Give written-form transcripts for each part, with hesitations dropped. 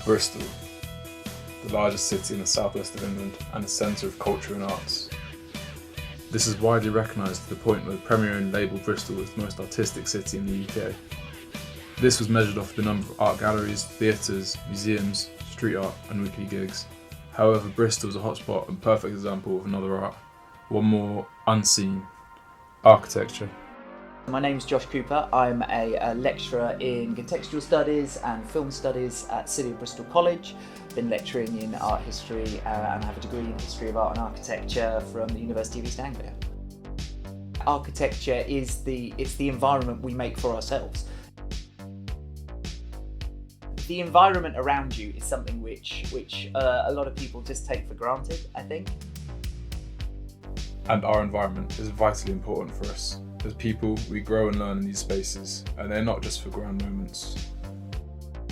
Bristol, the largest city in the southwest of England and a centre of culture and arts. This is widely recognised to the point where the Premier Inn labelled Bristol as the most artistic city in the UK. This was measured off the number of art galleries, theatres, museums, street art and weekly gigs. However, Bristol is a hotspot and perfect example of another art, one more unseen: architecture. My name's Josh Cooper. I'm a lecturer in contextual studies and film studies at City of Bristol College. Been lecturing in art history and have a degree in history of art and architecture from the University of East Anglia. Architecture is the environment we make for ourselves. The environment around you is something which a lot of people just take for granted, I think. And our environment is vitally important for us. As people, we grow and learn in these spaces, and they're not just for grand moments.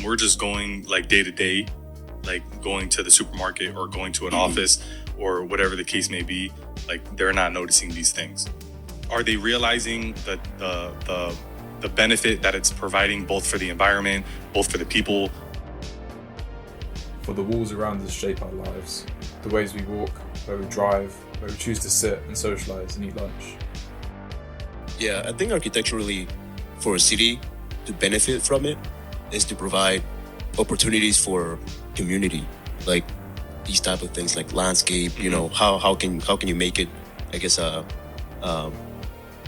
We're just going like day to day, like going to the supermarket or going to an office or whatever the case may be. Like, they're not noticing these things. Are they realizing that the benefit that it's providing both for the environment, both for the people? For the walls around us shape our lives, the ways we walk, where we drive, where we choose to sit and socialise and eat lunch. Yeah, I think architecturally, for a city to benefit from it is to provide opportunities for community, like these type of things, like landscape. You know, how can you make it, I guess,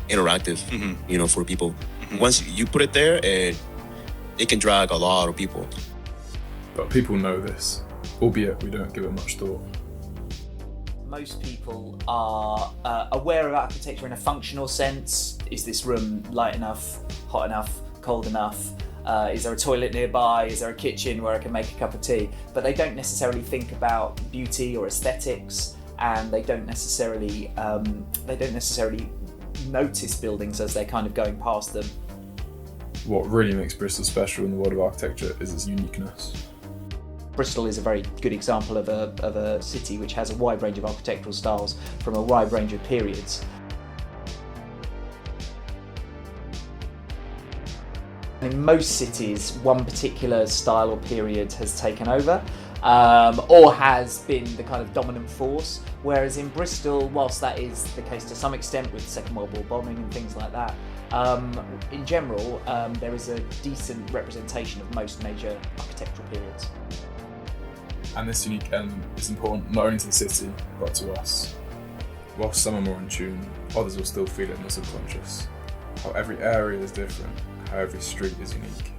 interactive, you know, for people. Once you put it there, and it can drag a lot of people. But people know this, albeit we don't give it much thought. Most people are aware of architecture in a functional sense. Is this room light enough, hot enough, cold enough? Is there a toilet nearby? Is there a kitchen where I can make a cup of tea? But they don't necessarily think about beauty or aesthetics, and they don't necessarily notice buildings as they're kind of going past them. What really makes Bristol special in the world of architecture is its uniqueness. Bristol is a very good example of a city which has a wide range of architectural styles from a wide range of periods. In most cities, one particular style or period has taken over, or has been the kind of dominant force, whereas in Bristol, whilst that is the case to some extent with the Second World War bombing and things like that, in general, there is a decent representation of most major architectural periods. And this unique element is important not only to the city, but to us. Whilst some are more in tune, others will still feel it in their subconscious. How every area is different, how every street is unique.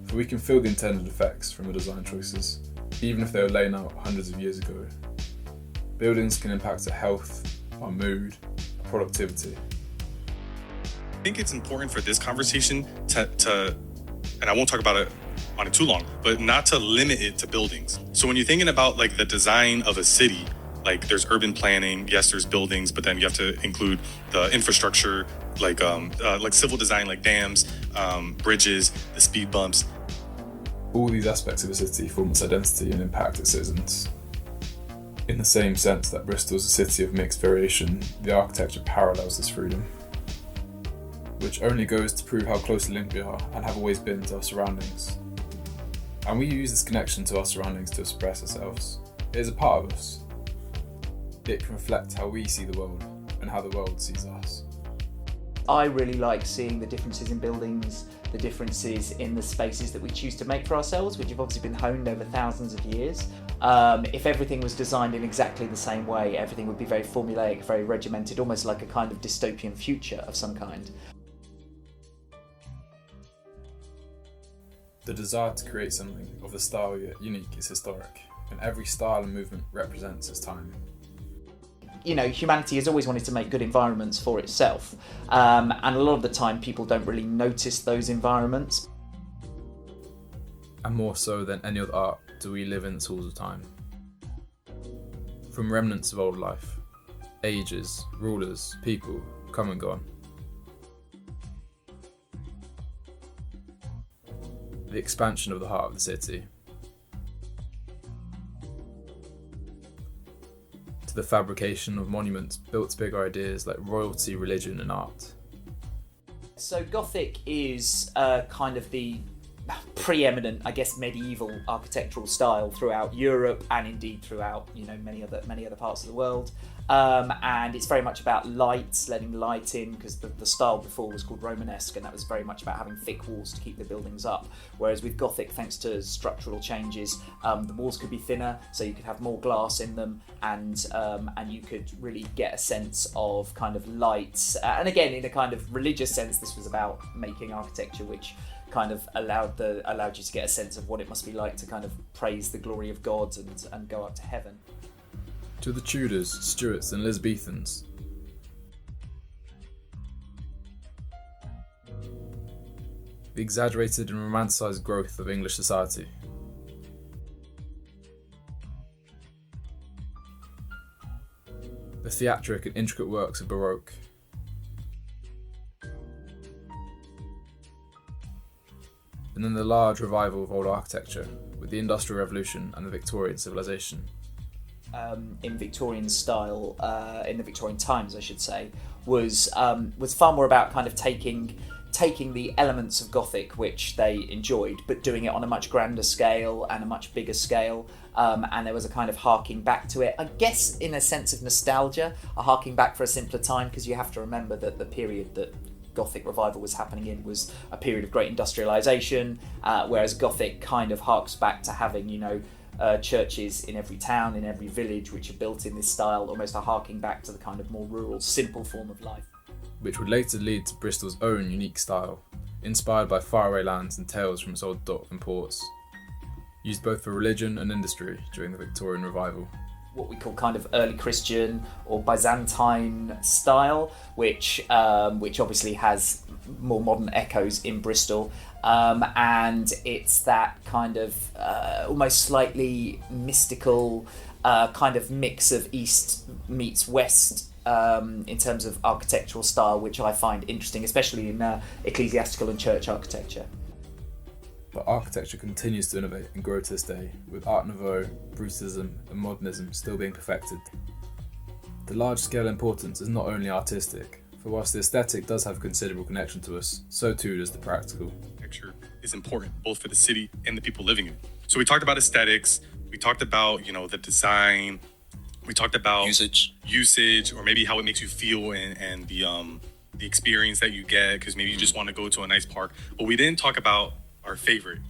For we can feel the intended effects from the design choices, even if they were laid out hundreds of years ago. Buildings can impact our health, our mood, our productivity. I think it's important for this conversation to, and I won't talk about it on it too long, but not to limit it to buildings. So when you're thinking about like the design of a city, like there's urban planning, yes, there's buildings, but then you have to include the infrastructure, like civil design, like dams, bridges, the speed bumps. All these aspects of a city form its identity and impact its citizens. In the same sense that Bristol is a city of mixed variation, the architecture parallels this freedom, which only goes to prove how closely linked we are and have always been to our surroundings. And we use this connection to our surroundings to express ourselves. It is a part of us. It can reflect how we see the world and how the world sees us. I really like seeing the differences in buildings, the differences in the spaces that we choose to make for ourselves, which have obviously been honed over thousands of years. If everything was designed in exactly the same way, everything would be very formulaic, very regimented, almost like a kind of dystopian future of some kind. The desire to create something of the style yet unique is historic, and every style and movement represents its time. You know, humanity has always wanted to make good environments for itself, and a lot of the time people don't really notice those environments. And more so than any other art do we live in the tools of time. From remnants of old life, ages, rulers, people come and gone. The expansion of the heart of the city. To the fabrication of monuments built to bigger ideas like royalty, religion, and art. So Gothic is kind of the preeminent, I guess, medieval architectural style throughout Europe and indeed throughout, many other parts of the world. And it's very much about lights, letting light in, because the style before was called Romanesque, and that was very much about having thick walls to keep the buildings up. Whereas with Gothic, thanks to structural changes, the walls could be thinner, so you could have more glass in them, and you could really get a sense of kind of light. And again, in a kind of religious sense, this was about making architecture which kind of allowed you to get a sense of what it must be like to kind of praise the glory of God and go up to heaven. To the Tudors, Stuarts, and Elizabethans, the exaggerated and romanticised growth of English society. The theatric and intricate works of Baroque. And then the large revival of old architecture with the Industrial Revolution and the Victorian civilization. In Victorian style, in the Victorian times, I should say, was far more about kind of taking the elements of Gothic which they enjoyed, but doing it on a much grander scale and a much bigger scale. And there was a kind of harking back to it, I guess, in a sense of nostalgia, a harking back for a simpler time, because you have to remember that the period that Gothic revival was happening in was a period of great industrialisation, whereas Gothic kind of harks back to having, churches in every town, in every village, which are built in this style, almost a harking back to the kind of more rural, simple form of life. Which would later lead to Bristol's own unique style, inspired by faraway lands and tales from its old dock and ports, used both for religion and industry during the Victorian revival. What we call kind of early Christian or Byzantine style, which obviously has more modern echoes in Bristol, and it's that kind of almost slightly mystical kind of mix of East meets West in terms of architectural style, which I find interesting, especially in ecclesiastical and church architecture. But architecture continues to innovate and grow to this day, with Art Nouveau, Brutalism and Modernism still being perfected. The large-scale importance is not only artistic, for whilst the aesthetic does have a considerable connection to us, so too does the practical. Architecture is important, both for the city and the people living in it. So we talked about aesthetics, we talked about, the design, we talked about usage, or maybe how it makes you feel and the experience that you get, because maybe you just want to go to a nice park. But we didn't talk about our favorite,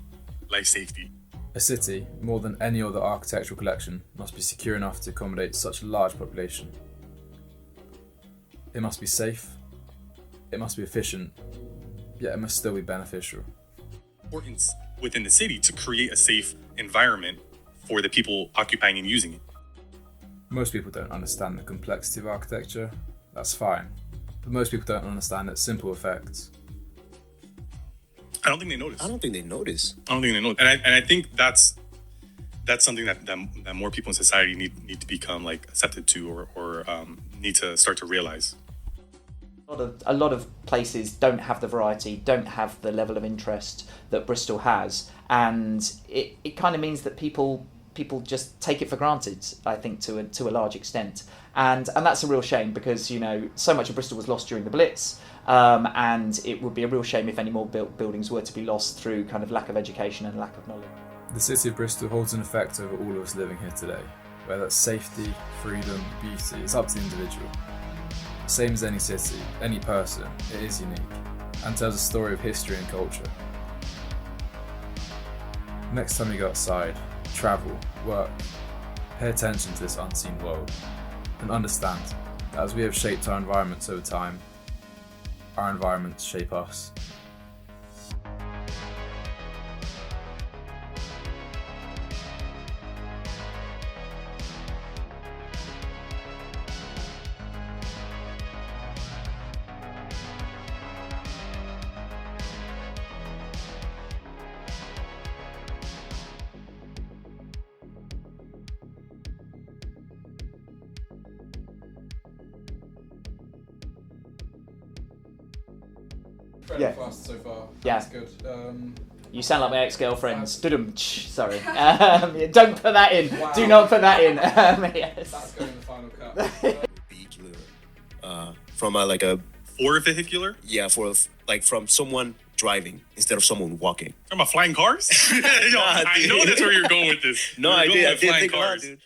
life safety. A city, more than any other architectural collection, must be secure enough to accommodate such a large population. It must be safe, it must be efficient, yet it must still be beneficial. Importance within the city to create a safe environment for the people occupying and using it. Most people don't understand the complexity of architecture, that's fine, but most people don't understand its simple effects. I don't think they notice. And I think that's something that more people in society need to become like accepted to or need to start to realize. A lot of places don't have the variety, don't have the level of interest that Bristol has, and it kind of means that people just take it for granted, I think, to a large extent, and that's a real shame, because so much of Bristol was lost during the Blitz. And it would be a real shame if any more buildings were to be lost through kind of lack of education and lack of knowledge. The city of Bristol holds an effect over all of us living here today, whether that's safety, freedom, beauty, it's up to the individual. Same as any city, any person, it is unique, and tells a story of history and culture. Next time you go outside, travel, work, pay attention to this unseen world, and understand that as we have shaped our environments over time, our environments shape us. Yeah. Fast so far. Yeah. That's good. You sound like my ex-girlfriend's. Sorry. Don't put that in. Wow. Do not put that in. Yes. That's going in the final cut. Vehicular. From like a Or vehicular? from someone driving instead of someone walking. Talking about flying cars? Yo, I know that's where you're going with this. No, You're I going did. I with did flying think about cars. it, dude.